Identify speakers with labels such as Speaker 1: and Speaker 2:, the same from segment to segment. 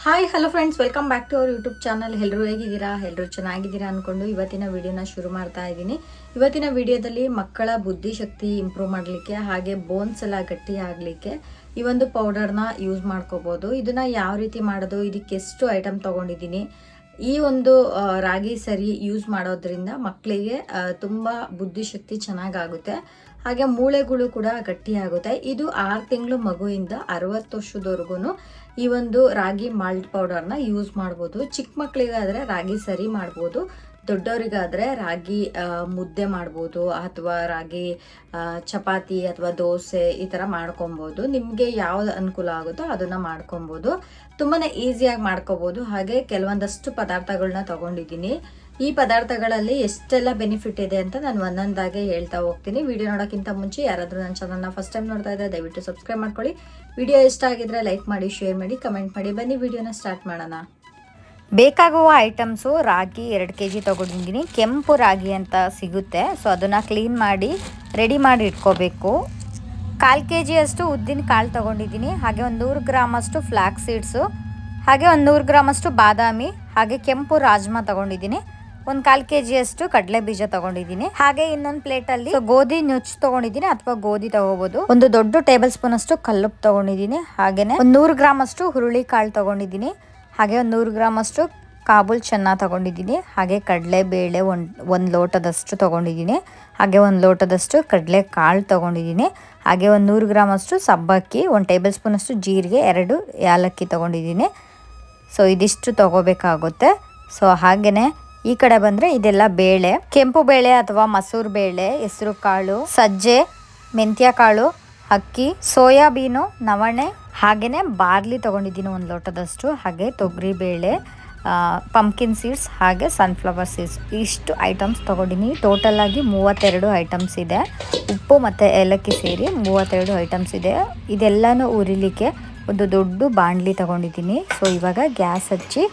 Speaker 1: Hi hello friends, welcome back to our YouTube channel. ಎಲ್ಲರೂ ಹೇಗಿದ್ದೀರಾ? ಎಲ್ಲರೂ ಚೆನ್ನಾಗಿದ್ದೀರಾ ಅಂದ್ಕೊಂಡು ಇವತ್ತಿನ ವಿಡಿಯೋನ ಶುರು ಮಾಡ್ತಾ ಇದ್ದೀನಿ. ಇವತ್ತಿನ ವಿಡಿಯೋದಲ್ಲಿ ಮಕ್ಕಳ ಬುದ್ಧಿಶಕ್ತಿ ಇಂಪ್ರೂವ್ ಮಾಡಲಿಕ್ಕೆ ಹಾಗೆ ಬೋನ್ಸ್ ಎಲ್ಲ ಗಟ್ಟಿ ಆಗಲಿಕ್ಕೆ ಈ ಒಂದು ಪೌಡರ್ನ ಯೂಸ್ ಮಾಡ್ಕೋಬೋದು. ಇದನ್ನ ಯಾವ ರೀತಿ ಮಾಡೋದು, ಇದಕ್ಕೆ ಎಷ್ಟು ಐಟಮ್ ತೊಗೊಂಡಿದ್ದೀನಿ, ಈ ಒಂದು ರಾಗಿ ಸರಿ ಯೂಸ್ ಮಾಡೋದ್ರಿಂದ ಮಕ್ಕಳಿಗೆ ತುಂಬ ಬುದ್ಧಿಶಕ್ತಿ ಚೆನ್ನಾಗಾಗುತ್ತೆ, ಹಾಗೆ ಮೂಳೆಗಳು ಕೂಡ ಗಟ್ಟಿಯಾಗುತ್ತೆ. ಇದು 6 ತಿಂಗಳು ಮಗುವಿಂದ 60 ವರ್ಷದವರೆಗೂ ಈ ಒಂದು ರಾಗಿ ಮಾಲ್ಟ್ ಪೌಡರ್ನ ಯೂಸ್ ಮಾಡ್ಬೋದು. ಚಿಕ್ಕ ಮಕ್ಕಳಿಗಾದರೆ ರಾಗಿ ಸರಿ ಮಾಡ್ಬೋದು, ದೊಡ್ಡವರಿಗಾದರೆ ರಾಗಿ ಮುದ್ದೆ ಮಾಡ್ಬೋದು ಅಥವಾ ರಾಗಿ ಚಪಾತಿ ಅಥವಾ ದೋಸೆ ಈ ಥರ ಮಾಡ್ಕೊಬೋದು. ನಿಮಗೆ ಯಾವ್ದು ಅನುಕೂಲ ಆಗುತ್ತೋ ಅದನ್ನು ಮಾಡ್ಕೊಬೋದು. ತುಂಬಾ ಈಸಿಯಾಗಿ ಮಾಡ್ಕೋಬೋದು. ಹಾಗೆ ಕೆಲವೊಂದಷ್ಟು ಪದಾರ್ಥಗಳನ್ನ ತಗೊಂಡಿದ್ದೀನಿ. ಈ ಪದಾರ್ಥಗಳಲ್ಲಿ ಎಷ್ಟೆಲ್ಲ ಬೆನಿಫಿಟ್ ಇದೆ ಅಂತ ನಾನು ಒಂದೊಂದಾಗೆ ಹೇಳ್ತಾ ಹೋಗ್ತೀನಿ. ವಿಡಿಯೋ ನೋಡೋಕ್ಕಿಂತ ಮುಂಚೆ ಯಾರಾದರೂ ನನ್ನ ಚಾನಲ್ನ ಫಸ್ಟ್ ಟೈಮ್ ನೋಡ್ತಾ ಇದ್ದರೆ ದಯವಿಟ್ಟು ಸಬ್ಸ್ಕ್ರೈಬ್ ಮಾಡ್ಕೊಳ್ಳಿ. ವಿಡಿಯೋ ಇಷ್ಟ ಆಗಿದ್ರೆ ಲೈಕ್ ಮಾಡಿ, ಶೇರ್ ಮಾಡಿ, ಕಮೆಂಟ್ ಮಾಡಿ. ಬನ್ನಿ ವಿಡಿಯೋನ ಸ್ಟಾರ್ಟ್ ಮಾಡೋಣ.
Speaker 2: ಬೇಕಾಗುವ ಐಟಮ್ಸು ರಾಗಿ 2 kg ತೊಗೊಂಡಿದ್ದೀನಿ. ಕೆಂಪು ರಾಗಿ ಅಂತ ಸಿಗುತ್ತೆ, ಸೊ ಅದನ್ನು ಕ್ಲೀನ್ ಮಾಡಿ ರೆಡಿ ಮಾಡಿ ಇಟ್ಕೋಬೇಕು. 1/4 kg ಅಷ್ಟು ಉದ್ದಿನ ಕಾಳು ತೊಗೊಂಡಿದ್ದೀನಿ. ಹಾಗೆ 100 ಗ್ರಾಮ್ ಅಷ್ಟು ಫ್ಲ್ಯಾಕ್ ಸೀಡ್ಸು, ಹಾಗೆ 100 ಗ್ರಾಮ್ ಅಷ್ಟು ಬಾದಾಮಿ, ಹಾಗೆ ಕೆಂಪು ರಾಜ್ಮಾ ತೊಗೊಂಡಿದ್ದೀನಿ. 1/4 kg ಅಷ್ಟು ಕಡಲೆ ಬೀಜ ತೊಗೊಂಡಿದ್ದೀನಿ. ಹಾಗೆ ಇನ್ನೊಂದು ಪ್ಲೇಟಲ್ಲಿ ಗೋಧಿ ನುಚ್ಚು ತೊಗೊಂಡಿದ್ದೀನಿ ಅಥವಾ ಗೋಧಿ ತಗೋಬಹುದು. 1 ದೊಡ್ಡ ಟೇಬಲ್ ಸ್ಪೂನ್ ಅಷ್ಟು ಕಲ್ಲುಪ್ಪು ತೊಗೊಂಡಿದ್ದೀನಿ. ಹಾಗೆಯೇ 100 ಗ್ರಾಮ್ ಅಷ್ಟು ಹುರುಳಿ ಕಾಳು ತೊಗೊಂಡಿದ್ದೀನಿ. ಹಾಗೆ 100 ಗ್ರಾಮ್ ಅಷ್ಟು ಕಾಬೂಲ್ ಚೆನ್ನ ತೊಗೊಂಡಿದ್ದೀನಿ. ಹಾಗೆ ಕಡಲೆಬೇಳೆ ಒಂದು ಲೋಟದಷ್ಟು ತೊಗೊಂಡಿದ್ದೀನಿ. ಹಾಗೆ 1 ಲೋಟದಷ್ಟು ಕಡಲೆ ಕಾಳು ತೊಗೊಂಡಿದ್ದೀನಿ. ಹಾಗೆ 100 ಗ್ರಾಮ್ ಅಷ್ಟು ಸಬ್ಬಕ್ಕಿ, 1 ಟೇಬಲ್ ಸ್ಪೂನ್ ಅಷ್ಟು ಜೀರಿಗೆ, 2 ಏಲಕ್ಕಿ ತೊಗೊಂಡಿದ್ದೀನಿ. ಸೊ ಇದಿಷ್ಟು ತೊಗೋಬೇಕಾಗುತ್ತೆ. ಸೊ ಹಾಗೆಯೇ ಈ ಕಡೆ ಬಂದರೆ ಇದೆಲ್ಲ ಬೇಳೆ, ಕೆಂಪು ಬೇಳೆ ಅಥವಾ ಮಸೂರು ಬೇಳೆ, ಹೆಸರು ಕಾಳು, ಸಜ್ಜೆ, ಮೆಂತ್ಯ ಕಾಳು, ಅಕ್ಕಿ, ಸೋಯಾಬೀನು, ನವಣೆ, ಹಾಗೆಯೇ ಬಾರ್ಲಿ ತೊಗೊಂಡಿದ್ದೀನಿ 1 ಲೋಟದಷ್ಟು. ಹಾಗೆ ತೊಗರಿ ಬೇಳೆ, ಪಂಪ್ಕಿನ್ ಸೀಡ್ಸ್, ಹಾಗೆ ಸನ್ಫ್ಲವರ್ ಸೀಡ್ಸ್, ಇಷ್ಟು ಐಟಮ್ಸ್ ತೊಗೊಂಡಿನಿ. ಟೋಟಲಾಗಿ 32 ಐಟಮ್ಸ್ ಇದೆ. ಉಪ್ಪು ಮತ್ತು ಏಲಕ್ಕಿ ಸೇರಿ 32 ಐಟಮ್ಸ್ ಇದೆ. ಇದೆಲ್ಲನೂ ಉರಿಲಿಕ್ಕೆ ಒಂದು ದೊಡ್ಡ ಬಾಣಲಿ ತೊಗೊಂಡಿದ್ದೀನಿ. ಸೊ ಇವಾಗ ಗ್ಯಾಸ್ ಹಚ್ಚಿ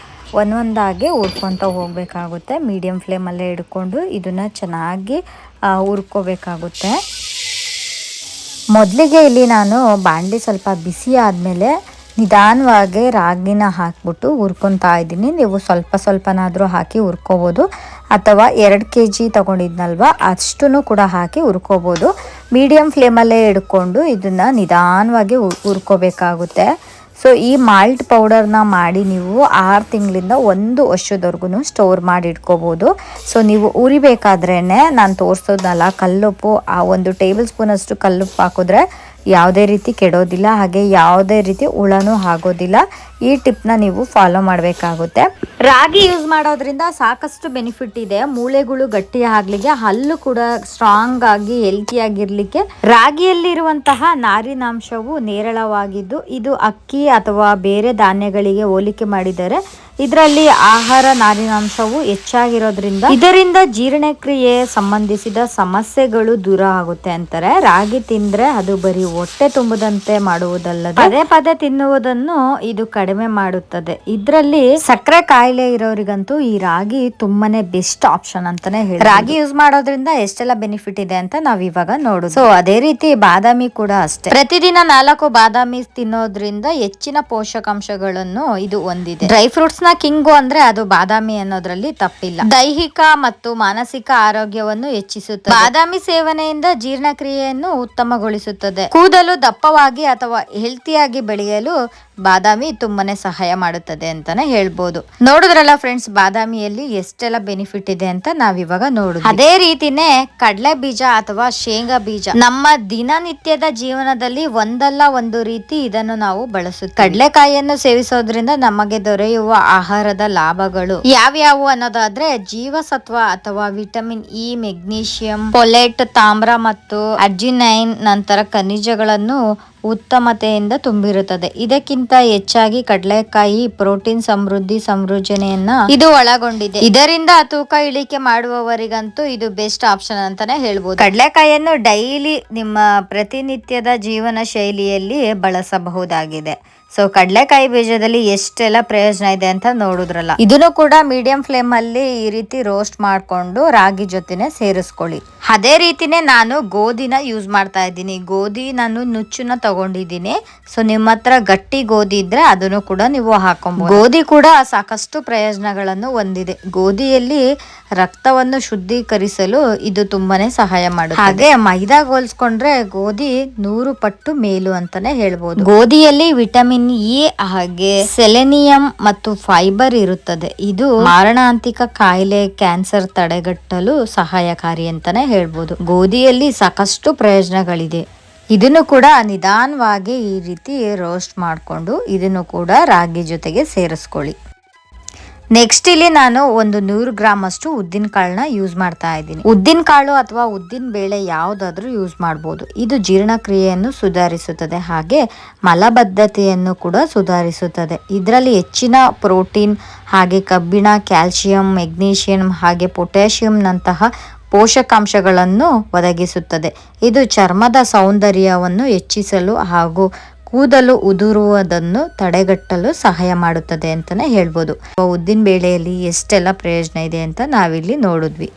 Speaker 2: ಒಂದೊಂದಾಗಿ ಹುರ್ಕೊತ ಹೋಗಬೇಕಾಗುತ್ತೆ. ಮೀಡಿಯಮ್ ಫ್ಲೇಮಲ್ಲೇ ಇಟ್ಕೊಂಡು ಇದನ್ನು ಚೆನ್ನಾಗಿ ಹುರ್ಕೋಬೇಕಾಗುತ್ತೆ. ಮೊದಲಿಗೆ ಇಲ್ಲಿ ನಾನು ಬಾಣಲಿ ಸ್ವಲ್ಪ ಬಿಸಿ ಆದಮೇಲೆ ನಿಧಾನವಾಗಿ ರಾಗಿನ ಹಾಕ್ಬಿಟ್ಟು ಹುರ್ಕೊತಾ ಇದ್ದೀನಿ. ನೀವು ಸ್ವಲ್ಪನಾದರೂ ಹಾಕಿ ಹುರ್ಕೋಬೋದು, ಅಥವಾ 2 kg ತೊಗೊಂಡಿದ್ನಲ್ವ ಅಷ್ಟೂ ಕೂಡ ಹಾಕಿ ಹುರ್ಕೋಬೋದು. ಮೀಡಿಯಮ್ ಫ್ಲೇಮಲ್ಲೇ ಇಟ್ಕೊಂಡು ಇದನ್ನು ನಿಧಾನವಾಗಿ ಹುರ್ಕೋಬೇಕಾಗುತ್ತೆ. ಸೊ ಈ ಮಾಲ್ಟ್ ಪೌಡರ್ನ ಮಾಡಿ ನೀವು 6 ತಿಂಗಳಿಂದ 1 ವರ್ಷದವರೆಗೂ ಸ್ಟೋರ್ ಮಾಡಿ ಇಟ್ಕೋಬೋದು. ಸೊ ನೀವು ಉರಿಬೇಕಾದ್ರೇ ನಾನು ತೋರಿಸೋದಲ್ಲ, ಕಲ್ಲುಪ್ಪು 1 ಟೇಬಲ್ ಸ್ಪೂನ್ ಅಷ್ಟು ಕಲ್ಲುಪ್ಪು ಹಾಕಿದ್ರೆ ಯಾವುದೇ ರೀತಿ ಕೆಡೋದಿಲ್ಲ, ಹಾಗೆ ಯಾವುದೇ ರೀತಿ ಹುಳನೂ ಆಗೋದಿಲ್ಲ. ಈ ಟಿಪ್ನ ನೀವು ಫಾಲೋ ಮಾಡಬೇಕಾಗುತ್ತೆ. ರಾಗಿ ಯೂಸ್ ಮಾಡೋದ್ರಿಂದ ಸಾಕಷ್ಟು ಬೆನಿಫಿಟ್ ಇದೆ. ಮೂಳೆಗಳು ಗಟ್ಟಿ ಆಗ್ಲಿಕ್ಕೆ, ಹಲ್ಲು ಕೂಡ ಸ್ಟ್ರಾಂಗ್ ಆಗಿ ಹೆಲ್ತಿಯಾಗಿರ್ಲಿಕ್ಕೆ ರಾಗಿಯಲ್ಲಿರುವಂತಹ ನಾರಿನಾಂಶವು ನೇರಳವಾಗಿದ್ದು ಇದು ಅಕ್ಕಿ ಅಥವಾ ಬೇರೆ ಧಾನ್ಯಗಳಿಗೆ ಹೋಲಿಕೆ ಮಾಡಿದರೆ ಇದರಲ್ಲಿ ಆಹಾರ ನಾರಿನಾಂಶವು ಹೆಚ್ಚಾಗಿರೋದ್ರಿಂದ ಇದರಿಂದ ಜೀರ್ಣಕ್ರಿಯೆ ಸಂಬಂಧಿಸಿದ ಸಮಸ್ಯೆಗಳು ದೂರ ಆಗುತ್ತೆ ಅಂತಾರೆ. ರಾಗಿ ತಿಂದ್ರೆ ಅದು ಬರೀ ಹೊಟ್ಟೆ ತುಂಬುದಂತೆ ಮಾಡುವುದಲ್ಲದೆ ಪದೇ ಪದೇ ತಿನ್ನುವುದನ್ನು ಇದು ಕಡಿಮೆ ಮಾಡುತ್ತದೆ. ಇದರಲ್ಲಿ ಸಕ್ಕರೆ ಕಾಯಿಲೆ ಇರೋರಿಗಂತೂ ಈ ರಾಗಿ ತುಂಬಾನೇ ಬೆಸ್ಟ್ ಆಪ್ಷನ್ ಅಂತಾನೆ ಹೇಳಿ. ರಾಗಿ ಯೂಸ್ ಮಾಡೋದ್ರಿಂದ ಎಷ್ಟೆಲ್ಲ ಬೆನಿಫಿಟ್ ಇದೆ ಅಂತ ನಾವ್ ಇವಾಗ ನೋಡುದು. ಸೊ ಅದೇ ರೀತಿ ಬಾದಾಮಿ ಕೂಡ ಅಷ್ಟೇ. ಪ್ರತಿದಿನ 4 ಬಾದಾಮಿ ತಿನ್ನೋದ್ರಿಂದ ಹೆಚ್ಚಿನ ಪೋಷಕಾಂಶಗಳನ್ನು ಇದು ಹೊಂದಿದೆ. ಡ್ರೈ ಫ್ರೂಟ್ಸ್ ಕಿಂಗು ಅಂದ್ರೆ ಅದು ಬಾದಾಮಿ ಅನ್ನೋದ್ರಲ್ಲಿ ತಪ್ಪಿಲ್ಲ. ದೈಹಿಕ ಮತ್ತು ಮಾನಸಿಕ ಆರೋಗ್ಯವನ್ನು ಹೆಚ್ಚಿಸುತ್ತದೆ. ಬಾದಾಮಿ ಸೇವನೆಯಿಂದ ಜೀರ್ಣಕ್ರಿಯೆಯನ್ನು ಉತ್ತಮಗೊಳಿಸುತ್ತದೆ. ಕೂದಲು ದಪ್ಪವಾಗಿ ಅಥವಾ ಹೆಲ್ತಿಯಾಗಿ ಬೆಳೆಯಲು ಬಾದಾಮಿ ತುಂಬಾನೇ ಸಹಾಯ ಮಾಡುತ್ತದೆ ಅಂತಾನೆ ಹೇಳ್ಬೋದು. ನೋಡಿದ್ರಲ್ಲ ಫ್ರೆಂಡ್ಸ್, ಬಾದಾಮಿಯಲ್ಲಿ ಎಷ್ಟೆಲ್ಲ ಬೆನಿಫಿಟ್ ಇದೆ ಅಂತ ನಾವಿವಾಗ ನೋಡುದು. ಅದೇ ರೀತಿನೇ ಕಡಲೆ ಬೀಜ ಅಥವಾ ಶೇಂಗಾ ಬೀಜ ನಮ್ಮ ದಿನನಿತ್ಯದ ಜೀವನದಲ್ಲಿ ಒಂದಲ್ಲ ಒಂದು ರೀತಿ ಇದನ್ನು ನಾವು ಬಳಸುತ್ತೇವೆ. ಕಡಲೆಕಾಯಿಯನ್ನು ಸೇವಿಸೋದ್ರಿಂದ ನಮಗೆ ದೊರೆಯುವ ಆಹಾರದ ಲಾಭಗಳು ಯಾವ್ಯಾವು ಅನ್ನೋದಾದ್ರೆ ಜೀವಸತ್ವ ಅಥವಾ ವಿಟಮಿನ್ ಇ, ಮೆಗ್ನೀಷಿಯಂ, ಫೋಲೇಟ್, ತಾಮ್ರ ಮತ್ತು ಅರ್ಜಿನೈನ್ ನಂತರ ಖನಿಜಗಳನ್ನು ಉತ್ತಮತೆಯಿಂದ ತುಂಬಿರುತ್ತದೆ. ಇದಕ್ಕಿಂತ ಹೆಚ್ಚಾಗಿ ಕಡಲೆಕಾಯಿ ಪ್ರೋಟೀನ್ ಸಮೃದ್ಧಿ ಸಂಯೋಜನೆಯನ್ನ ಇದು ಒಳಗೊಂಡಿದೆ. ಇದರಿಂದ ತೂಕ ಇಳಿಕೆ ಮಾಡುವವರಿಗಂತೂ ಇದು ಬೆಸ್ಟ್ ಆಪ್ಷನ್ ಅಂತಾನೆ ಹೇಳ್ಬೋದು. ಕಡಲೆಕಾಯಿಯನ್ನು ಡೈಲಿ ನಿಮ್ಮ ಪ್ರತಿನಿತ್ಯದ ಜೀವನ ಶೈಲಿಯಲ್ಲಿ ಬಳಸಬಹುದಾಗಿದೆ. ಸೊ ಕಡಲೆಕಾಯಿ ಬೀಜದಲ್ಲಿ ಎಷ್ಟೆಲ್ಲ ಪ್ರಯೋಜನ ಇದೆ ಅಂತ ನೋಡಿದ್ರಲ್ಲ. ಇದನ್ನು ಕೂಡ ಮೀಡಿಯಂ ಫ್ಲೇಮ್ ಅಲ್ಲಿ ಈ ರೀತಿ ರೋಸ್ಟ್ ಮಾಡ್ಕೊಂಡು ರಾಗಿ ಜೊತೆನೆ ಸೇರಿಸ್ಕೊಳ್ಳಿ. ಅದೇ ರೀತಿನೇ ನಾನು ಗೋಧಿನ ಯೂಸ್ ಮಾಡ್ತಾ ಇದ್ದೀನಿ. ಗೋಧಿ ನಾನು ನುಚ್ಚನ್ನ ತಗೊಂಡಿದ್ದೀನಿ. ಸೊ ನಿಮ್ಮ ಹತ್ರ ಗಟ್ಟಿ ಗೋಧಿ ಇದ್ರೆ ಅದನ್ನು ಕೂಡ ನೀವು ಹಾಕೊಬಹುದು. ಗೋಧಿ ಕೂಡ ಸಾಕಷ್ಟು ಪ್ರಯೋಜನಗಳನ್ನು ಹೊಂದಿದೆ. ಗೋಧಿಯಲ್ಲಿ ರಕ್ತವನ್ನು ಶುದ್ಧೀಕರಿಸಲು ಇದು ತುಂಬಾನೇ ಸಹಾಯ ಮಾಡುತ್ತೆ. ಹಾಗೆ ಮೈದಾಗೆ ಹೋಲಿಸ್ಕೊಂಡ್ರೆ ಗೋಧಿ 100 ಪಟ್ಟು ಮೇಲು ಅಂತಾನೆ ಹೇಳ್ಬೋದು. ಗೋಧಿಯಲ್ಲಿ ವಿಟಮಿನ್ ಇ ಹಾಗೆ ಸೆಲೆನಿಯಂ ಮತ್ತು ಫೈಬರ್ ಇರುತ್ತದೆ. ಇದು ಮಾರಣಾಂತಿಕ ಕಾಯಿಲೆ, ಕ್ಯಾನ್ಸರ್ ತಡೆಗಟ್ಟಲು ಸಹಾಯಕಾರಿ ಅಂತಾನೆ ಹೇಳ್ಬೋದು. ಗೋಧಿಯಲ್ಲಿ ಸಾಕಷ್ಟು ಪ್ರಯೋಜನಗಳಿದೆ. ಇದನ್ನು ಕೂಡ ನಿಧಾನವಾಗಿ ಈ ರೀತಿ ರೋಸ್ಟ್ ಮಾಡಿಕೊಂಡು ಇದನ್ನು ಕೂಡ ರಾಗಿ ಜೊತೆಗೆ ಸೇರಿಸ್ಕೊಳ್ಳಿ. ನೆಕ್ಸ್ಟ್ ಇಲ್ಲಿ ನಾನು ಒಂದು 100 ಗ್ರಾಮ್ ಅಷ್ಟು ಉದ್ದಿನ ಕಾಳನ್ನ ಯೂಸ್ ಮಾಡ್ತಾ ಇದ್ದೀನಿ. ಉದ್ದಿನ ಕಾಳು ಅಥವಾ ಉದ್ದಿನ ಬೇಳೆ ಯಾವುದಾದ್ರೂ ಯೂಸ್ ಮಾಡ್ಬೋದು. ಇದು ಜೀರ್ಣಕ್ರಿಯೆಯನ್ನು ಸುಧಾರಿಸುತ್ತದೆ ಹಾಗೆ ಮಲಬದ್ಧತೆಯನ್ನು ಕೂಡ ಸುಧಾರಿಸುತ್ತದೆ. ಇದರಲ್ಲಿ ಹೆಚ್ಚಿನ ಪ್ರೋಟೀನ್ ಹಾಗೆ ಕಬ್ಬಿಣ, ಕ್ಯಾಲ್ಸಿಯಂ, ಮೆಗ್ನೀಷಿಯಂ ಹಾಗೆ ಪೊಟ್ಯಾಷಿಯಂನಂತಹ ಪೋಷಕಾಂಶಗಳನ್ನು ಒದಗಿಸುತ್ತದೆ. ಇದು ಚರ್ಮದ ಸೌಂದರ್ಯವನ್ನು ಹೆಚ್ಚಿಸಲು ಹಾಗೂ ಕೂದಲು ಉದುರುವುದನ್ನು ತಡೆಗಟ್ಟಲು ಸಹಾಯ ಮಾಡುತ್ತದೆ ಅಂತಾನೆ ಹೇಳ್ಬೋದು. ಉದ್ದಿನ ಬೇಳೆಯಲ್ಲಿ ಎಷ್ಟೆಲ್ಲ ಪ್ರಯೋಜನ ಇದೆ ಅಂತ ನಾವಿಲ್ಲಿ ನೋಡಿದ್ವಿ.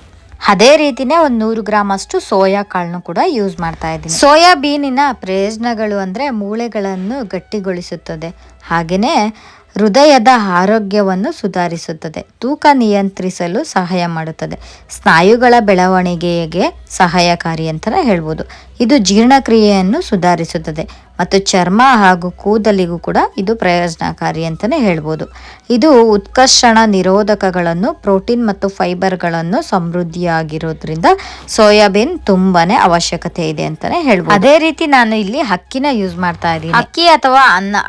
Speaker 2: ಅದೇ ರೀತಿನೇ ಒಂದು 100 ಗ್ರಾಮ್ ಅಷ್ಟು ಸೋಯಾ ಕಾಳನ್ನು ಕೂಡ ಯೂಸ್ ಮಾಡ್ತಾ ಇದ್ದೀನಿ. ಸೋಯಾಬೀನಿನ ಪ್ರಯೋಜನಗಳು ಅಂದ್ರೆ ಮೂಳೆಗಳನ್ನು ಗಟ್ಟಿಗೊಳಿಸುತ್ತದೆ, ಹಾಗೇನೆ ಹೃದಯದ ಆರೋಗ್ಯವನ್ನು ಸುಧಾರಿಸುತ್ತದೆ, ತೂಕ ನಿಯಂತ್ರಿಸಲು ಸಹಾಯ ಮಾಡುತ್ತದೆ, ಸ್ನಾಯುಗಳ ಬೆಳವಣಿಗೆಗೆ ಸಹಾಯಕಾರಿ ಅಂತಲೇ ಹೇಳ್ಬೋದು. ಇದು ಜೀರ್ಣಕ್ರಿಯೆಯನ್ನು ಸುಧಾರಿಸುತ್ತದೆ ಮತ್ತು ಚರ್ಮ ಹಾಗೂ ಕೂದಲಿಗೂ ಕೂಡ ಇದು ಪ್ರಯೋಜನಕಾರಿ ಅಂತಲೇ ಹೇಳ್ಬೋದು. ಇದು ಉತ್ಕರ್ಷಣ ನಿರೋಧಕಗಳನ್ನು, ಪ್ರೋಟೀನ್ ಮತ್ತು ಫೈಬರ್ಗಳನ್ನು ಸಮೃದ್ಧಿಯಾಗಿರೋದ್ರಿಂದ ಸೋಯಾಬೀನ್ ತುಂಬಾನೇ ಅವಶ್ಯಕತೆ ಇದೆ ಅಂತಾನೆ ಹೇಳ್ಬೋದು. ಅದೇ ರೀತಿ ನಾನು ಇಲ್ಲಿ ಅಕ್ಕಿನ ಯೂಸ್ ಮಾಡ್ತಾ ಇದ್ದೀನಿ. ಅಕ್ಕಿ ಅಥವಾ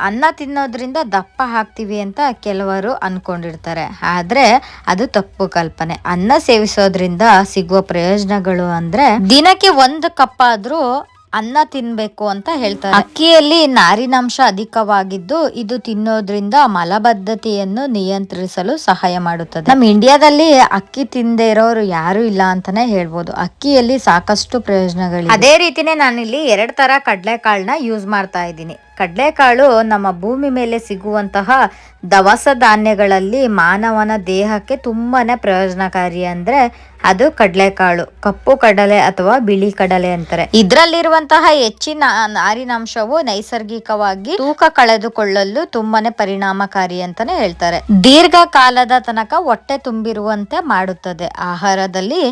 Speaker 2: ಅನ್ನ ತಿನ್ನೋದ್ರಿಂದ ದಪ್ಪ ಆಗ್ತೀವಿ ಅಂತ ಕೆಲವರು ಅನ್ಕೊಂಡಿರ್ತಾರೆ, ಆದ್ರೆ ಅದು ತಪ್ಪು ಕಲ್ಪನೆ. ಅನ್ನ ಸೇವಿಸೋದ್ರಿಂದ ಸಿಗುವ ಪ್ರಯೋಜನಗಳು ಅಂದ್ರೆ ದಿನಕ್ಕೆ 1 ಕಪ್ ಆದ್ರೂ ಅನ್ನ ತಿನ್ಬೇಕು ಅಂತ ಹೇಳ್ತಾರೆ. ಅಕ್ಕಿಯಲ್ಲಿ ನಾರಿನಾಂಶ ಅಧಿಕವಾಗಿದ್ದು ಇದು ತಿನ್ನೋದ್ರಿಂದ ಮಲಬದ್ಧತೆಯನ್ನು ನಿಯಂತ್ರಿಸಲು ಸಹಾಯ ಮಾಡುತ್ತದೆ. ನಮ್ಮ ಇಂಡಿಯಾದಲ್ಲಿ ಅಕ್ಕಿ ತಿಂದೇ ಇರೋರು ಯಾರು ಇಲ್ಲ ಅಂತಾನೆ ಹೇಳ್ಬೋದು. ಅಕ್ಕಿಯಲ್ಲಿ ಸಾಕಷ್ಟು ಪ್ರಯೋಜನಗಳಿವೆ. ಅದೇ ರೀತಿನೇ ನಾನಿಲ್ಲಿ 2 ತರ ಕಡಲೆಕಾಳನ್ನ ಯೂಸ್ ಮಾಡ್ತಾ ಇದ್ದೀನಿ. ಕಡಲೆಕಾಳು ನಮ್ಮ ಭೂಮಿ ಮೇಲೆ ಸಿಗುವಂತಹ ದವಸ ಧಾನ್ಯಗಳಲ್ಲಿ ಮಾನವನ ದೇಹಕ್ಕೆ ತುಂಬಾನೇ ಪ್ರಯೋಜನಕಾರಿ ಅಂದ್ರೆ ಅದು ಕಡಲೆಕಾಳು. ಕಪ್ಪು ಕಡಲೆ ಅಥವಾ ಬಿಳಿ ಕಡಲೆ ಅಂತಾರೆ. ಇದರಲ್ಲಿರುವಂತಹ ಹೆಚ್ಚಿನ ನಾರಿನಾಂಶವು ನೈಸರ್ಗಿಕವಾಗಿ ತೂಕ ಕಳೆದುಕೊಳ್ಳಲು ತುಂಬಾನೇ ಪರಿಣಾಮಕಾರಿ ಅಂತಾನೆ ಹೇಳ್ತಾರೆ. ದೀರ್ಘಕಾಲದ ತನಕ ಹೊಟ್ಟೆ ತುಂಬಿರುವಂತೆ ಮಾಡುತ್ತದೆ. ಆಹಾರದಲ್ಲಿ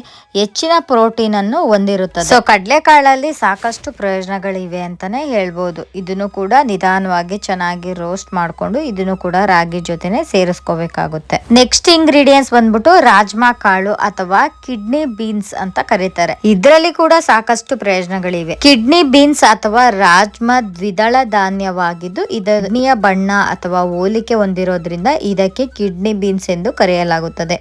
Speaker 2: ಹೆಚ್ಚಿನ ಪ್ರೋಟೀನ್ ಅನ್ನು ಹೊಂದಿರುತ್ತದೆ. ಸೊ ಕಡಲೆಕಾಳಲ್ಲಿ ಸಾಕಷ್ಟು ಪ್ರಯೋಜನಗಳಿವೆ ಅಂತಾನೆ ಹೇಳ್ಬೋದು. ಇದನ್ನು ಕೂಡ ನಿಧಾನವಾಗಿ ಚೆನ್ನಾಗಿ ರೋಸ್ಟ್ ಮಾಡ್ಕೊಂಡು ಇದನ್ನು ಕೂಡ ರಾಗಿ ಜೊತೆನೆ ಸೇರಿಸ್ಕೋಬೇಕಾಗುತ್ತೆ. ನೆಕ್ಸ್ಟ್ ಇಂಗ್ರೀಡಿಯೆಂಟ್ಸ್ ಬಂದ್ಬಿಟ್ಟು ರಾಜ್ಮಾ ಕಾಳು ಅಥವಾ ಕಿಡ್ನಿ ಬೀನ್ಸ್ ಅಂತ ಕರೀತಾರೆ. ಇದರಲ್ಲಿ ಕೂಡ ಸಾಕಷ್ಟು ಪ್ರಯೋಜನಗಳಿವೆ. ಕಿಡ್ನಿ ಬೀನ್ಸ್ ಅಥವಾ ರಾಜ್ಮಾ ದ್ವಿದಳ ಧಾನ್ಯವಾಗಿದ್ದು ಇದರ ಬಣ್ಣ ಅಥವಾ ಹೋಲಿಕೆ ಹೊಂದಿರೋದ್ರಿಂದ ಇದಕ್ಕೆ ಕಿಡ್ನಿ ಬೀನ್ಸ್ ಎಂದು ಕರೆಯಲಾಗುತ್ತದೆ.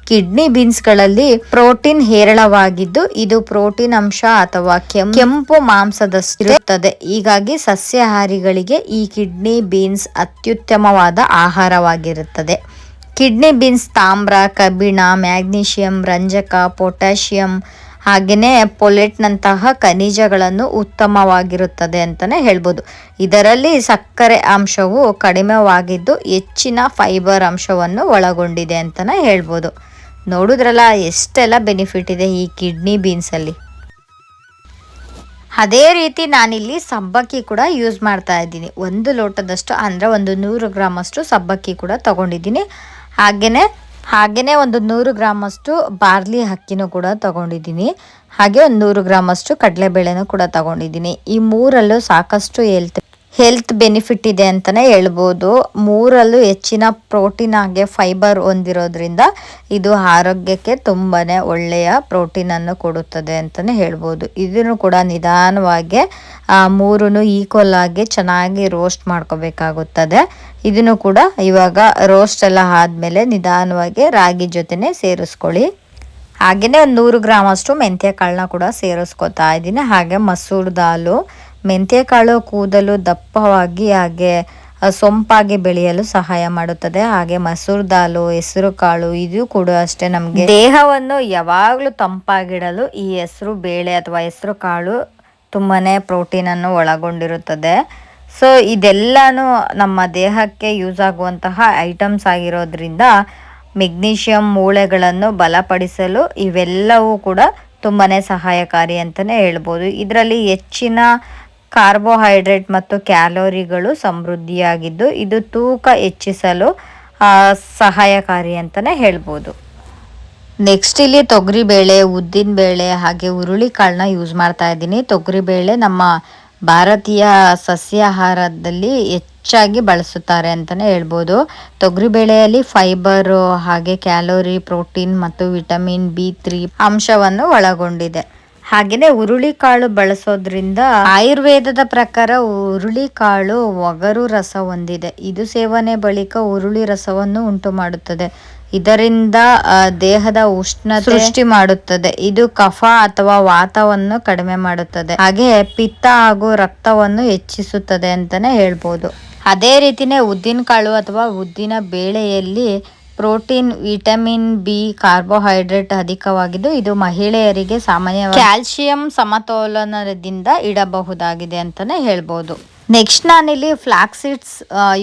Speaker 2: ಕಿಡ್ನಿ ಬೀನ್ಸ್ ಗಳಲ್ಲಿ ಪ್ರೋಟೀನ್ ಹೇರಳವಾಗಿದ್ದು ಇದು ಪ್ರೋಟೀನ್ ಅಂಶ ಅಥವಾ ಕೆಂಪು ಮಾಂಸದಷ್ಟಿರುತ್ತದೆ. ಹೀಗಾಗಿ ಸಸ್ಯಾಹಾರಿಗಳಿಗೆ ಈ ಕಿಡ್ನಿ ಬೀನ್ಸ್ ಅತ್ಯುತ್ತಮವಾದ ಆಹಾರವಾಗಿರುತ್ತದೆ. ಕಿಡ್ನಿ ಬೀನ್ಸ್ ತಾಮ್ರ, ಕಬ್ಬಿಣ, ಮ್ಯಾಗ್ನೀಷಿಯಂ, ರಂಜಕ, ಪೊಟ್ಯಾಷಿಯಂ ಹಾಗೆಯೇ ಪೊಲೆಟ್ನಂತಹ ಖನಿಜಗಳನ್ನು ಉತ್ತಮವಾಗಿರುತ್ತದೆ ಅಂತಾನೆ ಹೇಳ್ಬೋದು. ಇದರಲ್ಲಿ ಸಕ್ಕರೆ ಅಂಶವು ಕಡಿಮೆವಾಗಿದ್ದು ಹೆಚ್ಚಿನ ಫೈಬರ್ ಅಂಶವನ್ನು ಒಳಗೊಂಡಿದೆ ಅಂತಾನೆ ಹೇಳ್ಬೋದು. ನೋಡಿದ್ರಲ್ಲ ಎಷ್ಟೆಲ್ಲ ಬೆನಿಫಿಟ್ ಇದೆ ಈ ಕಿಡ್ನಿ ಬೀನ್ಸ್ ಅಲ್ಲಿ. ಅದೇ ರೀತಿ ನಾನಿಲ್ಲಿ ಸಬ್ಬಕ್ಕಿ ಕೂಡ ಯೂಸ್ ಮಾಡ್ತಾ ಇದ್ದೀನಿ. 1 ಲೋಟದಷ್ಟು ಅಂದ್ರೆ ಒಂದು 100 ಗ್ರಾಮ್ ಅಷ್ಟು ಸಬ್ಬಕ್ಕಿ ಕೂಡ ತಗೊಂಡಿದ್ದೀನಿ. ಹಾಗೇನೆ ಒಂದು 100 ಗ್ರಾಮ್ ಅಷ್ಟು ಬಾರ್ಲಿ ಅಕ್ಕಿನೂ ಕೂಡ ತಗೊಂಡಿದ್ದೀನಿ. ಹಾಗೆ ಒಂದು 100 ಗ್ರಾಮ್ ಅಷ್ಟು ಕಡಲೆಬೇಳೆನೂ ಕೂಡ ತಗೊಂಡಿದ್ದೀನಿ. ಈ 3ರಲ್ಲೂ ಸಾಕಷ್ಟು ಹೆಲ್ತ್ ಬೆನಿಫಿಟ್ ಇದೆ ಅಂತಾನೆ ಹೇಳ್ಬೋದು. 3ರಲ್ಲೂ ಹೆಚ್ಚಿನ ಪ್ರೋಟೀನ್ ಹಾಗೆ ಫೈಬರ್ ಹೊಂದಿರೋದ್ರಿಂದ ಇದು ಆರೋಗ್ಯಕ್ಕೆ ತುಂಬಾನೇ ಒಳ್ಳೆಯ ಪ್ರೋಟೀನ್ ಅನ್ನು ಕೊಡುತ್ತದೆ ಅಂತಾನೆ ಹೇಳ್ಬೋದು. ಇದನ್ನು ಕೂಡ ನಿಧಾನವಾಗಿ 3 ಈಕ್ವಲ್ ಆಗಿ ಚೆನ್ನಾಗಿ ರೋಸ್ಟ್ ಮಾಡ್ಕೋಬೇಕಾಗುತ್ತದೆ. ಇದನ್ನು ಕೂಡ ಇವಾಗ ರೋಸ್ಟ್ ಎಲ್ಲ ಆದ್ಮೇಲೆ ನಿಧಾನವಾಗಿ ರಾಗಿ ಜೊತೆನೆ ಸೇರಿಸ್ಕೊಳ್ಳಿ. ಹಾಗೆಯೇ ಒಂದು 100 ಗ್ರಾಮ್ ಅಷ್ಟು ಮೆಂತ್ಯ ಕಾಳನ್ನ ಕೂಡ ಸೇರಿಸ್ಕೊತಾ ಇದ್ದೀನಿ. ಹಾಗೆ ಮಸೂರ್ ದಾಲು. ಮೆಂತ್ಯ ಕಾಳು ಕೂದಲು ದಪ್ಪವಾಗಿ ಹಾಗೆ ಸೊಂಪಾಗಿ ಬೆಳೆಯಲು ಸಹಾಯ ಮಾಡುತ್ತದೆ. ಹಾಗೆ ಮಸೂರ್ ದಾಲು, ಹೆಸರು ಕಾಳು ಇದು ಕೂಡ ಅಷ್ಟೇ ನಮಗೆ ದೇಹವನ್ನು ಯಾವಾಗಲೂ ತಂಪಾಗಿಡಲು ಈ ಹೆಸರು ಬೇಳೆ ಅಥವಾ ಹೆಸರು ಕಾಳು ತುಂಬಾನೇ ಪ್ರೋಟೀನ್ ಅನ್ನು ಒಳಗೊಂಡಿರುತ್ತದೆ. ಸೊ ಇದೆಲ್ಲಾನು ನಮ್ಮ ದೇಹಕ್ಕೆ ಯೂಸ್ ಆಗುವಂತಹ ಐಟಮ್ಸ್ ಆಗಿರೋದ್ರಿಂದ ಮೆಗ್ನೀಷಿಯಂ ಮೂಳೆಗಳನ್ನು ಬಲಪಡಿಸಲು ಇವೆಲ್ಲವೂ ಕೂಡ ತುಂಬಾನೇ ಸಹಾಯಕಾರಿ ಅಂತಾನೆ ಹೇಳ್ಬೋದು. ಇದರಲ್ಲಿ ಹೆಚ್ಚಿನ ಕಾರ್ಬೋಹೈಡ್ರೇಟ್ ಮತ್ತು ಕ್ಯಾಲೋರಿಗಳು ಸಮೃದ್ಧಿಯಾಗಿದ್ದು ಇದು ತೂಕ ಹೆಚ್ಚಿಸಲು ಸಹಾಯಕಾರಿ ಅಂತಲೇ ಹೇಳ್ಬೋದು. ನೆಕ್ಸ್ಟ್ ಇಲ್ಲಿ ತೊಗರಿಬೇಳೆ, ಉದ್ದಿನಬೇಳೆ ಹಾಗೆ ಹುರುಳಿಕಾಳನ್ನ ಯೂಸ್ ಮಾಡ್ತಾ ಇದ್ದೀನಿ. ತೊಗರಿಬೇಳೆ ನಮ್ಮ ಭಾರತೀಯ ಸಸ್ಯಾಹಾರದಲ್ಲಿ ಹೆಚ್ಚಾಗಿ ಬಳಸುತ್ತಾರೆ ಅಂತಲೇ ಹೇಳ್ಬೋದು. ತೊಗರಿಬೇಳೆಯಲ್ಲಿ ಫೈಬರು ಹಾಗೆ ಕ್ಯಾಲೋರಿ, ಪ್ರೋಟೀನ್ ಮತ್ತು ವಿಟಮಿನ್ B3 ಅಂಶವನ್ನು ಒಳಗೊಂಡಿದೆ. ಹಾಗೆಯೇ ಹುರುಳಿಕಾಳು ಬಳಸೋದ್ರಿಂದ ಆಯುರ್ವೇದದ ಪ್ರಕಾರ ಹುರುಳಿಕಾಳು ಒಗರು ರಸ ಹೊಂದಿದೆ. ಇದು ಸೇವನೆ ಬಳಿಕ ಹುರುಳಿ ರಸವನ್ನು ಉಂಟು ಮಾಡುತ್ತದೆ. ಇದರಿಂದ ದೇಹದ ಉಷ್ಣತೆ ಸೃಷ್ಟಿ ಮಾಡುತ್ತದೆ. ಇದು ಕಫ ಅಥವಾ ವಾತವನ್ನು ಕಡಿಮೆ ಮಾಡುತ್ತದೆ. ಹಾಗೆ ಪಿತ್ತ ಹಾಗೂ ರಕ್ತವನ್ನು ಹೆಚ್ಚಿಸುತ್ತದೆ ಅಂತಾನೆ ಹೇಳ್ಬೋದು. ಅದೇ ರೀತಿನೇ ಉದ್ದಿನ ಕಾಳು ಅಥವಾ ಉದ್ದಿನ ಬೇಳೆಯಲ್ಲಿ ಪ್ರೋಟೀನ್, ವಿಟಮಿನ್ B, ಕಾರ್ಬೋಹೈಡ್ರೇಟ್ ಅಧಿಕವಾಗಿದ್ದು ಇದು ಮಹಿಳೆಯರಿಗೆ ಸಾಮಾನ್ಯವಾಗಿ ಕ್ಯಾಲ್ಸಿಯಂ ಸಮತೋಲನದಿಂದ ಇಡಬಹುದಾಗಿದೆ ಅಂತಾನೆ ಹೇಳ್ಬೋದು. ನೆಕ್ಸ್ಟ್ ನಾನಿಲ್ಲಿ ಫ್ಲಾಕ್ ಸೀಡ್ಸ್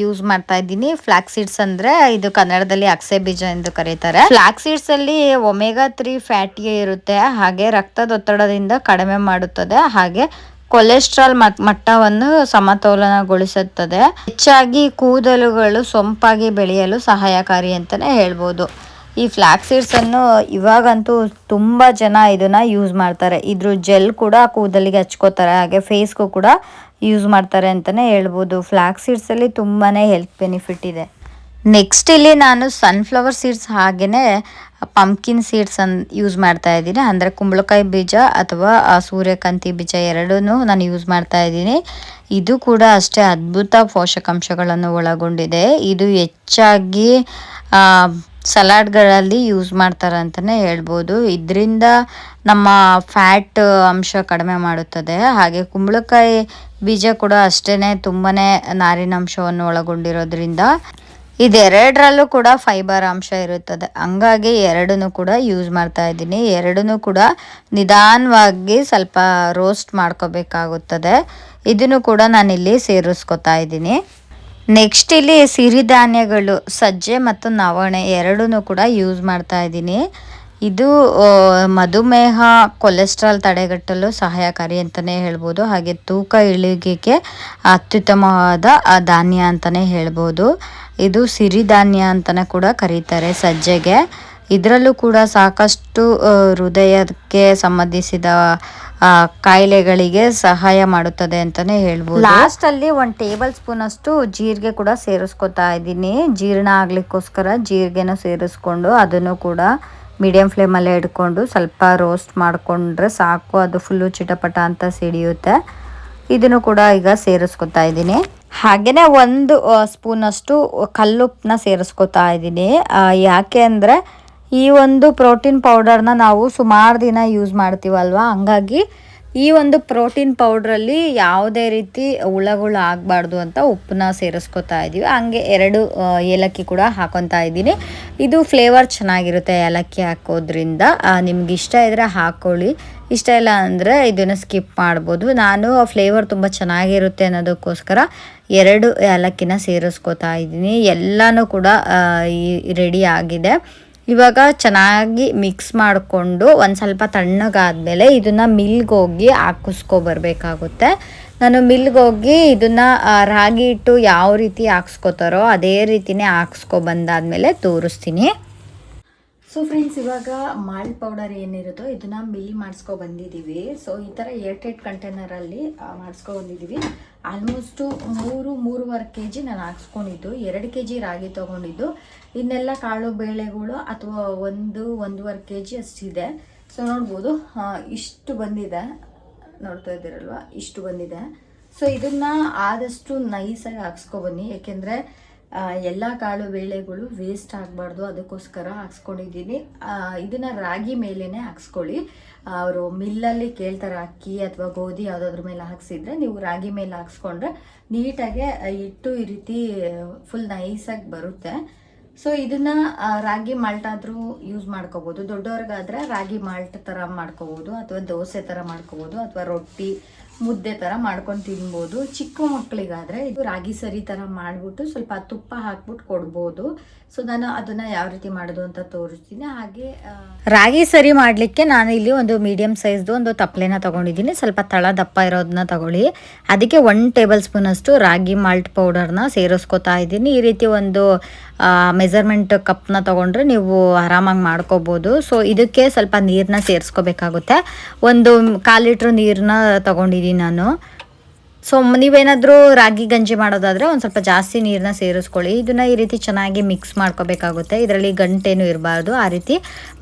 Speaker 2: ಯೂಸ್ ಮಾಡ್ತಾ ಇದ್ದೀನಿ. ಫ್ಲಾಕ್ ಸೀಡ್ಸ್ ಅಂದ್ರೆ ಇದು ಕನ್ನಡದಲ್ಲಿ ಅಗಸೆ ಬೀಜ ಎಂದು ಕರೀತಾರೆ. ಫ್ಲಾಕ್ ಸೀಡ್ಸ್ ಅಲ್ಲಿ ಒಮೆಗಾ 3 ಫ್ಯಾಟಿ ಇರುತ್ತೆ. ಹಾಗೆ ರಕ್ತದೊತ್ತಡದಿಂದ ಕಡಿಮೆ ಮಾಡುತ್ತದೆ. ಹಾಗೆ ಕೊಲೆಸ್ಟ್ರಾಲ್ ಮಟ್ಟವನ್ನು ಸಮತೋಲನಗೊಳಿಸುತ್ತದೆ. ಹೆಚ್ಚಾಗಿ ಕೂದಲುಗಳು ಸೊಂಪಾಗಿ ಬೆಳೆಯಲು ಸಹಾಯಕಾರಿ ಅಂತಾನೆ ಹೇಳ್ಬೋದು. ಈ ಫ್ಲಾಕ್ ಸೀಡ್ಸ್ ಅನ್ನು ಇವಾಗಂತೂ ತುಂಬಾ ಜನ ಇದನ್ನ ಯೂಸ್ ಮಾಡ್ತಾರೆ. ಇದ್ರ ಜೆಲ್ ಕೂಡ ಕೂದಲಿಗೆ ಹಚ್ಕೋತಾರೆ. ಹಾಗೆ ಫೇಸ್ಗೂ ಕೂಡ ಯೂಸ್ ಮಾಡ್ತಾರೆ ಅಂತಾನೆ ಹೇಳ್ಬೋದು. ಫ್ಲಾಕ್ ಸೀಡ್ಸ್ ಅಲ್ಲಿ ತುಂಬಾನೇ ಹೆಲ್ತ್ ಬೆನಿಫಿಟ್ ಇದೆ. ನೆಕ್ಸ್ಟ್ ಇಲ್ಲಿ ನಾನು ಸನ್ಫ್ಲವರ್ ಸೀಡ್ಸ್ ಹಾಗೆಯೇ ಪಂಪ್ಕಿನ್ ಸೀಡ್ಸ್ ಯೂಸ್ ಮಾಡ್ತಾ ಇದ್ದೀನಿ. ಅಂದರೆ ಕುಂಬಳಕಾಯಿ ಬೀಜ ಅಥವಾ ಸೂರ್ಯಕಾಂತಿ ಬೀಜ ಎರಡೂ ನಾನು ಯೂಸ್ ಮಾಡ್ತಾ ಇದ್ದೀನಿ. ಇದು ಕೂಡ ಅಷ್ಟೇ ಅದ್ಭುತ ಪೋಷಕಾಂಶಗಳನ್ನು ಒಳಗೊಂಡಿದೆ. ಇದು ಹೆಚ್ಚಾಗಿ ಸಲಾಡ್ಗಳಲ್ಲಿ ಯೂಸ್ ಮಾಡ್ತಾರೆ ಅಂತಲೇ ಹೇಳ್ಬೋದು. ಇದರಿಂದ ನಮ್ಮ ಫ್ಯಾಟ್ ಅಂಶ ಕಡಿಮೆ ಮಾಡುತ್ತದೆ. ಹಾಗೆ ಕುಂಬಳಕಾಯಿ ಬೀಜ ಕೂಡ ಅಷ್ಟೇ ತುಂಬಾ ನಾರಿನಾಂಶವನ್ನು ಒಳಗೊಂಡಿರೋದ್ರಿಂದ ಇದೆರಡರಲ್ಲೂ ಕೂಡ ಫೈಬರ್ ಅಂಶ ಇರುತ್ತದೆ. ಹಂಗಾಗಿ ಎರಡನ್ನೂ ಕೂಡ ಯೂಸ್ ಮಾಡ್ತಾ ಇದ್ದೀನಿ. ಎರಡನ್ನೂ ಕೂಡ ನಿಧಾನವಾಗಿ ಸ್ವಲ್ಪ ರೋಸ್ಟ್ ಮಾಡ್ಕೋಬೇಕಾಗುತ್ತದೆ. ಇದನ್ನು ಕೂಡ ನಾನಿಲ್ಲಿ ಸೇರಿಸ್ಕೊತಾ ಇದ್ದೀನಿ. ನೆಕ್ಸ್ಟ್ ಇಲ್ಲಿ ಸಿರಿಧಾನ್ಯಗಳು ಸಜ್ಜೆ ಮತ್ತು ನವಣೆ ಎರಡನ್ನೂ ಕೂಡ ಯೂಸ್ ಮಾಡ್ತಾ ಇದ್ದೀನಿ. ಇದು ಮಧುಮೇಹ, ಕೊಲೆಸ್ಟ್ರಾಲ್ ತಡೆಗಟ್ಟಲು ಸಹಾಯಕಾರಿ ಅಂತಲೇ ಹೇಳ್ಬೋದು. ಹಾಗೆ ತೂಕ ಇಳಿಕೆಗೆ ಅತ್ಯುತ್ತಮವಾದ ಧಾನ್ಯ ಅಂತಲೇ ಹೇಳ್ಬೋದು. ಇದು ಸಿರಿಧಾನ್ಯ ಅಂತಲೇ ಕೂಡ ಕರೀತಾರೆ ಸಜ್ಜೆಗೆ. ಇದರಲ್ಲೂ ಕೂಡ ಸಾಕಷ್ಟು ಹೃದಯಕ್ಕೆ ಸಂಬಂಧಿಸಿದ ಕಾಯಿಲೆಗಳಿಗೆ ಸಹಾಯ ಮಾಡುತ್ತದೆ ಅಂತಾನೆ ಹೇಳ್ಬೋದು. ಲಾಸ್ಟ್ ಅಲ್ಲಿ 1 ಟೇಬಲ್ ಸ್ಪೂನ್ ಅಷ್ಟು ಜೀರಿಗೆ ಕೂಡ ಸೇರಿಸ್ಕೊತಾ ಇದ್ದೀನಿ. ಜೀರ್ಣ ಆಗ್ಲಿಕ್ಕೋಸ್ಕರ ಜೀರಿಗೆನ ಸೇರಿಸ್ಕೊಂಡು ಅದನ್ನು ಕೂಡ ಮೀಡಿಯಂ ಫ್ಲೇಮಲ್ಲೇ ಇಟ್ಕೊಂಡು ಸ್ವಲ್ಪ ರೋಸ್ಟ್ ಮಾಡಿಕೊಂಡ್ರೆ ಸಾಕು. ಅದು ಫುಲ್ಲು ಚಿಟಪಟ ಅಂತ ಸಿಡಿಯುತ್ತೆ. ಇದನ್ನು ಕೂಡ ಈಗ ಸೇರಿಸ್ಕೊತಾ ಇದ್ದೀನಿ. ಹಾಗೆಯೇ 1 ಸ್ಪೂನ್ ಅಷ್ಟು ಕಲ್ಲುಪ್ಪನ್ನ ಸೇರಿಸ್ಕೊತಾ ಇದ್ದೀನಿ. ಯಾಕೆ ಅಂದರೆ ಈ ಒಂದು ಪ್ರೋಟೀನ್ ಪೌಡರ್ನ ನಾವು ಸುಮಾರು ದಿನ ಯೂಸ್ ಮಾಡ್ತೀವಲ್ವ, ಹಂಗಾಗಿ ಈ ಒಂದು ಪ್ರೋಟೀನ್ ಪೌಡ್ರಲ್ಲಿ ಯಾವುದೇ ರೀತಿ ಹುಳಗಳು ಆಗಬಾರ್ದು ಅಂತ ಉಪ್ಪನ್ನ ಸೇರಿಸ್ಕೊತಾ ಇದ್ದೀವಿ. ಹಂಗೆ 2 ಏಲಕ್ಕಿ ಕೂಡ ಹಾಕೊತಾ ಇದ್ದೀನಿ. ಇದು ಫ್ಲೇವರ್ ಚೆನ್ನಾಗಿರುತ್ತೆ ಏಲಕ್ಕಿ ಹಾಕೋದ್ರಿಂದ. ನಿಮ್ಗೆ ಇಷ್ಟ ಇದ್ದರೆ ಹಾಕ್ಕೊಳ್ಳಿ, ಇಷ್ಟ ಇಲ್ಲ ಅಂದರೆ ಇದನ್ನು ಸ್ಕಿಪ್ ಮಾಡ್ಬೋದು. ನಾನು ಫ್ಲೇವರ್ ತುಂಬ ಚೆನ್ನಾಗಿರುತ್ತೆ ಅನ್ನೋದಕ್ಕೋಸ್ಕರ 2 ಏಲಕ್ಕಿನ ಸೇರಿಸ್ಕೊತಾ ಇದ್ದೀನಿ. ಎಲ್ಲನೂ ಕೂಡ ರೆಡಿ ಆಗಿದೆ. ಇವಾಗ ಚೆನ್ನಾಗಿ ಮಿಕ್ಸ್ ಮಾಡಿಕೊಂಡು ಒಂದು ಸ್ವಲ್ಪ ತಣ್ಣಗಾದ್ಮೇಲೆ ಇದನ್ನು ಮಿಲ್ಗೆ ಹೋಗಿ ಹಾಕಿಸ್ಕೊಬರ್ಬೇಕಾಗುತ್ತೆ. ನಾನು ಮಿಲ್ಗೆ ಹೋಗಿ ಇದನ್ನು ರಾಗಿ ಹಿಟ್ಟು ಯಾವ ರೀತಿ ಹಾಕ್ಸ್ಕೊತಾರೋ ಅದೇ ರೀತಿನೇ ಹಾಕ್ಸ್ಕೊಬಂದಾದ್ಮೇಲೆ ತೋರಿಸ್ತೀನಿ. ಸೊ ಫ್ರೆಂಡ್ಸ್, ಇವಾಗ ಮಾಲ್ಟ್ ಪೌಡರ್ ಏನಿರುತ್ತೋ ಇದನ್ನು ಮಿಲ್ ಮಾಡಿಸ್ಕೊ ಬಂದಿದ್ದೀವಿ. ಸೊ ಈ ಥರ ಏರ್ಟೈಟ್ ಕಂಟೈನರಲ್ಲಿ ಮಾಡಿಸ್ಕೊ ಬಂದಿದ್ದೀವಿ. ಆಲ್ಮೋಸ್ಟು 3-3.5 kg ನಾನು ಹಾಕ್ಸ್ಕೊಂಡಿದ್ದು. 2 kg ರಾಗಿ ತೊಗೊಂಡಿದ್ದು. ಇನ್ನೆಲ್ಲ ಕಾಳು ಬೇಳೆಗಳು ಅಥವಾ 1-1.5 kg ಅಷ್ಟಿದೆ. ಸೊ ನೋಡ್ಬೋದು ಇಷ್ಟು ಬಂದಿದೆ, ನೋಡ್ತಾ ಇದ್ದೀರಲ್ವ, ಇಷ್ಟು ಬಂದಿದೆ. ಸೊ ಇದನ್ನು ಆದಷ್ಟು ನೈಸಾಗಿ ಹಾಕ್ಸ್ಕೊಬನ್ನಿ, ಏಕೆಂದರೆ ಎಲ್ಲ ಕಾಳು ಬೇಳೆಗಳು ವೇಸ್ಟ್ ಆಗಬಾರ್ದು, ಅದಕ್ಕೋಸ್ಕರ ಹಾಕ್ಸ್ಕೊಂಡಿದ್ದೀನಿ. ಇದನ್ನು ರಾಗಿ ಮೇಲೇ ಹಾಕ್ಸ್ಕೊಳ್ಳಿ. ಅವರು ಮಿಲ್ಲಲ್ಲಿ ಕೇಳ್ತಾರೆ ಅಕ್ಕಿ ಅಥವಾ ಗೋಧಿ ಯಾವುದಾದ್ರ ಮೇಲೆ ಹಾಕ್ಸಿದ್ರೆ ನೀವು ರಾಗಿ ಮೇಲೆ ಹಾಕ್ಸ್ಕೊಂಡ್ರೆ ನೀಟಾಗೆ ಹಿಟ್ಟು ಈ ರೀತಿ ಫುಲ್ ನೈಸಾಗಿ ಬರುತ್ತೆ. ಸೊ ಇದನ್ನು ರಾಗಿ ಮಾಲ್ಟ್ ಆದರೂ ಯೂಸ್ ಮಾಡ್ಕೋಬೋದು. ದೊಡ್ಡವ್ರಿಗಾದರೆ ರಾಗಿ ಮಾಲ್ಟ್ ಥರ ಮಾಡ್ಕೋಬೋದು, ಅಥವಾ ದೋಸೆ ಥರ ಮಾಡ್ಕೋಬೋದು, ಅಥವಾ ರೊಟ್ಟಿ
Speaker 1: ಮುದ್ದೆ ಥರ ಮಾಡ್ಕೊಂಡು ತಿನ್ಬೋದು. ಚಿಕ್ಕ ಮಕ್ಕಳಿಗಾದರೆ ಇದು ರಾಗಿ ಸರಿ ಥರ ಮಾಡಿಬಿಟ್ಟು ಸ್ವಲ್ಪ ತುಪ್ಪ ಹಾಕ್ಬಿಟ್ಟು ಕೊಡ್ಬೋದು. ಸೊ ನಾನು ಅದನ್ನು ಯಾವ ರೀತಿ ಮಾಡೋದು ಅಂತ ತೋರಿಸ್ತೀನಿ. ಹಾಗೆ
Speaker 2: ರಾಗಿ ಸರಿ ಮಾಡಲಿಕ್ಕೆ ನಾನು ಇಲ್ಲಿ ಒಂದು ಮೀಡಿಯಮ್ ಸೈಜ್ದು ಒಂದು ತಪ್ಪಲೆನ ತೊಗೊಂಡಿದ್ದೀನಿ. ಸ್ವಲ್ಪ ತಳ ದಪ್ಪ ಇರೋದನ್ನ ತಗೊಳ್ಳಿ. ಅದಕ್ಕೆ 1 ಟೇಬಲ್ ಸ್ಪೂನ್ ಅಷ್ಟು ರಾಗಿ ಮಾಲ್ಟ್ ಪೌಡರ್ನ ಸೇರಿಸ್ಕೊತಾ ಇದ್ದೀನಿ. ಈ ರೀತಿ ಒಂದು ಮೆಜರ್ಮೆಂಟ್ ಕಪ್ನ ತೊಗೊಂಡ್ರೆ ನೀವು ಆರಾಮಾಗಿ ಮಾಡ್ಕೋಬೋದು. ಸೊ ಇದಕ್ಕೆ ಸ್ವಲ್ಪ ನೀರನ್ನ ಸೇರಿಸ್ಕೋಬೇಕಾಗುತ್ತೆ. ಒಂದು 1/4 ಲೀಟ್ರ್ ನೀರನ್ನ ತೊಗೊಂಡಿದ್ದೀನಿ ನಾನು. ಸೊ ನೀವೇನಾದರೂ ರಾಗಿ ಗಂಜಿ ಮಾಡೋದಾದರೆ ಒಂದು ಸ್ವಲ್ಪ ಜಾಸ್ತಿ ನೀರನ್ನ ಸೇರಿಸ್ಕೊಳ್ಳಿ. ಇದನ್ನು ಈ ರೀತಿ ಚೆನ್ನಾಗಿ ಮಿಕ್ಸ್ ಮಾಡ್ಕೋಬೇಕಾಗುತ್ತೆ. ಇದರಲ್ಲಿ ಗಂಟೇನು ಇರಬಾರ್ದು. ಆ ರೀತಿ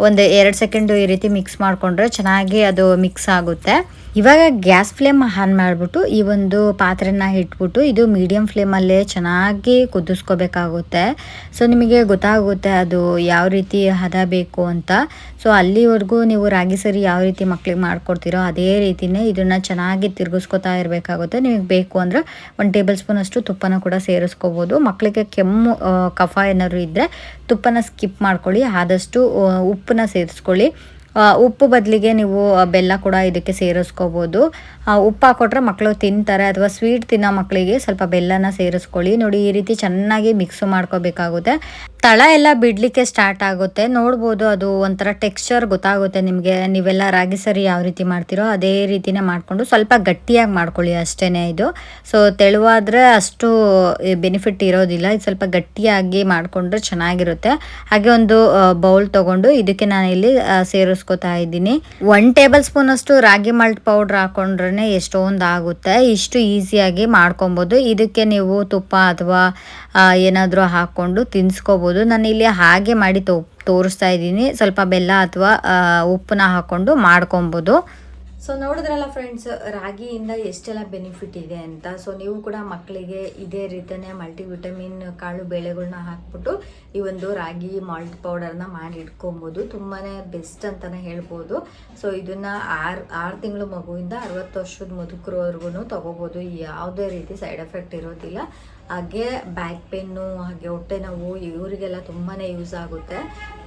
Speaker 2: ಒಂದು 2 ಸೆಕೆಂಡು ಈ ರೀತಿ ಮಿಕ್ಸ್ ಮಾಡಿಕೊಂಡ್ರೆ ಚೆನ್ನಾಗಿ ಅದು ಮಿಕ್ಸ್ ಆಗುತ್ತೆ. ಇವಾಗ ಗ್ಯಾಸ್ ಫ್ಲೇಮ್ ಆನ್ ಮಾಡಿಬಿಟ್ಟು ಈ ಒಂದು ಪಾತ್ರೆನ ಇಟ್ಬಿಟ್ಟು ಇದು ಮೀಡಿಯಮ್ ಫ್ಲೇಮಲ್ಲೇ ಚೆನ್ನಾಗಿ ಕುದಿಸ್ಕೋಬೇಕಾಗುತ್ತೆ. ಸೊ ನಿಮಗೆ ಗೊತ್ತಾಗುತ್ತೆ ಅದು ಯಾವ ರೀತಿ ಹದ ಬೇಕು ಅಂತ. ಸೊ ಅಲ್ಲಿವರೆಗೂ ನೀವು ರಾಗಿ ಸರಿ ಯಾವ ರೀತಿ ಮಕ್ಳಿಗೆ ಮಾಡ್ಕೊಡ್ತೀರೋ ಅದೇ ರೀತಿಯೇ ಇದನ್ನು ಚೆನ್ನಾಗಿ ತಿರುಗಿಸ್ಕೊತಾ ಇರಬೇಕಾಗುತ್ತೆ. ನಿಮಗೆ ಬೇಕು ಅಂದರೆ 1 ಟೇಬಲ್ ಸ್ಪೂನ್ ಅಷ್ಟು ತುಪ್ಪನ ಕೂಡ ಸೇರಿಸ್ಕೋಬೋದು. ಮಕ್ಕಳಿಗೆ ಕೆಮ್ಮು ಕಫ ಏನಾದ್ರು ಇದ್ದರೆ ತುಪ್ಪನ ಸ್ಕಿಪ್ ಮಾಡ್ಕೊಳ್ಳಿ. ಆದಷ್ಟು ಉಪ್ಪನ್ನ ಸೇರಿಸ್ಕೊಳ್ಳಿ. ಉಪ್ಪು ಬದಲಿಗೆ ನೀವು ಬೆಲ್ಲ ಕೂಡ ಇದಕ್ಕೆ ಸೇರಿಸ್ಕೋಬೋದು. ಉಪ್ಪು ಹಾಕೊಟ್ರೆ ಮಕ್ಕಳು ತಿಂತಾರೆ, ಅಥವಾ ಸ್ವೀಟ್ ತಿನ್ನೋ ಮಕ್ಕಳಿಗೆ ಸ್ವಲ್ಪ ಬೆಲ್ಲನ ಸೇರಿಸ್ಕೊಳ್ಳಿ. ನೋಡಿ ಈ ರೀತಿ ಚೆನ್ನಾಗಿ ಮಿಕ್ಸ್ ಮಾಡ್ಕೋಬೇಕಾಗುತ್ತೆ. ತಳ ಎಲ್ಲ ಬಿಡಲಿಕ್ಕೆ ಸ್ಟಾರ್ಟ್ ಆಗುತ್ತೆ. ನೋಡ್ಬೋದು ಅದು ಒಂಥರ ಟೆಕ್ಸ್ಚರ್ ಗೊತ್ತಾಗುತ್ತೆ ನಿಮಗೆ. ನೀವೆಲ್ಲ ರಾಗಿ ಸರಿ ಯಾವ ರೀತಿ ಮಾಡ್ತೀರೋ ಅದೇ ರೀತಿನೇ ಮಾಡಿಕೊಂಡು ಸ್ವಲ್ಪ ಗಟ್ಟಿಯಾಗಿ ಮಾಡ್ಕೊಳ್ಳಿ ಅಷ್ಟೇ. ಇದು ಸೊ ತೆಳುವಾದರೆ ಅಷ್ಟು ಬೆನಿಫಿಟ್ ಇರೋದಿಲ್ಲ. ಇದು ಸ್ವಲ್ಪ ಗಟ್ಟಿಯಾಗಿ ಮಾಡಿಕೊಂಡ್ರೆ ಚೆನ್ನಾಗಿರುತ್ತೆ. ಹಾಗೆ ಒಂದು ಬೌಲ್ ತೊಗೊಂಡು ಇದಕ್ಕೆ ನಾನು ಇಲ್ಲಿ ಸೇರಿಸ್ಕೊತಾ ಇದ್ದೀನಿ. 1 ಟೇಬಲ್ ಸ್ಪೂನ್ ಅಷ್ಟು ರಾಗಿ ಮಾಲ್ಟ್ ಪೌಡ್ರ್ ಹಾಕೊಂಡ್ರೆ ಎಷ್ಟೊಂದು ಆಗುತ್ತೆ. ಇಷ್ಟು ಈಸಿಯಾಗಿ ಮಾಡ್ಕೊಬೋದು. ಇದಕ್ಕೆ ನೀವು ತುಪ್ಪ ಅಥವಾ ಏನಾದರೂ ಹಾಕ್ಕೊಂಡು ತಿನ್ಸ್ಕೋಬೋದು. ನಾನು ಇಲ್ಲಿ ಹಾಗೆ ಮಾಡಿ ತೋರಿಸ್ತಾ ಇದ್ದೀನಿ. ಸ್ವಲ್ಪ ಬೆಲ್ಲ ಅಥವಾ ಉಪ್ಪನ್ನ ಹಾಕ್ಕೊಂಡು ಮಾಡ್ಕೊಬೋದು.
Speaker 1: ಸೊ ನೋಡಿದ್ರಲ್ಲ ಫ್ರೆಂಡ್ಸ್, ರಾಗಿಯಿಂದ ಎಷ್ಟೆಲ್ಲ ಬೆನಿಫಿಟ್ ಇದೆ ಅಂತ. ಸೊ ನೀವು ಕೂಡ ಮಕ್ಕಳಿಗೆ ಇದೇ ರೀತಿಯೇ ಮಲ್ಟಿವಿಟಮಿನ್ ಕಾಳು ಬೇಳೆಗಳನ್ನ ಹಾಕ್ಬಿಟ್ಟು ಈ ಒಂದು ರಾಗಿ ಮಾಲ್ಟ್ ಪೌಡರ್ನ ಮಾಡಿ ಇಟ್ಕೊಬೋದು. ತುಂಬಾ ಬೆಸ್ಟ್ ಅಂತಲೇ ಹೇಳ್ಬೋದು. ಸೊ ಇದನ್ನು 6 ತಿಂಗಳು ಮಗುವಿಂದ 60 ವರ್ಷದ ಮುದುಕರವರೆಗೂ ತೊಗೋಬೋದು. ಯಾವುದೇ ರೀತಿ ಸೈಡ್ ಎಫೆಕ್ಟ್ ಇರೋದಿಲ್ಲ. ಹಾಗೆ ಬ್ಯಾಕ್ ಪೇನ್ನು, ಹಾಗೆ ಹೊಟ್ಟೆ ನೋವು, ಇವರಿಗೆಲ್ಲ ತುಂಬಾ ಯೂಸ್ ಆಗುತ್ತೆ.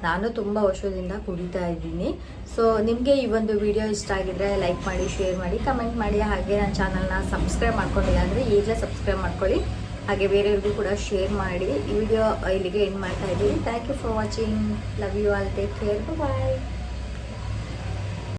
Speaker 1: ನಾನು ತುಂಬ ವರ್ಷದಿಂದ ಕುಡಿತಾ ಇದ್ದೀನಿ. ಸೊ ನಿಮಗೆ ಈ ಒಂದು ವಿಡಿಯೋ ಇಷ್ಟ ಆಗಿದ್ರೆ ಲೈಕ್ ಮಾಡಿ, ಶೇರ್ ಮಾಡಿ, ಕಮೆಂಟ್ ಮಾಡಿ. ಹಾಗೆ ನನ್ನ ಚಾನಲ್ನ ಸಬ್ಸ್ಕ್ರೈಬ್ ಮಾಡ್ಕೊಂಡಿಲ್ಲ ಅಂದರೆ ಈಗಲೇ ಸಬ್ಸ್ಕ್ರೈಬ್ ಮಾಡ್ಕೊಳ್ಳಿ. ಹಾಗೆ ಬೇರೆಯವ್ರಿಗೂ ಕೂಡ ಶೇರ್ ಮಾಡಿ. ಈ ವಿಡಿಯೋ ಇಲ್ಲಿಗೆ ಎಂಡ್ ಮಾಡ್ತಾ ಇದ್ದೀನಿ. Thank you for watching. Love you all. Take care. Bye.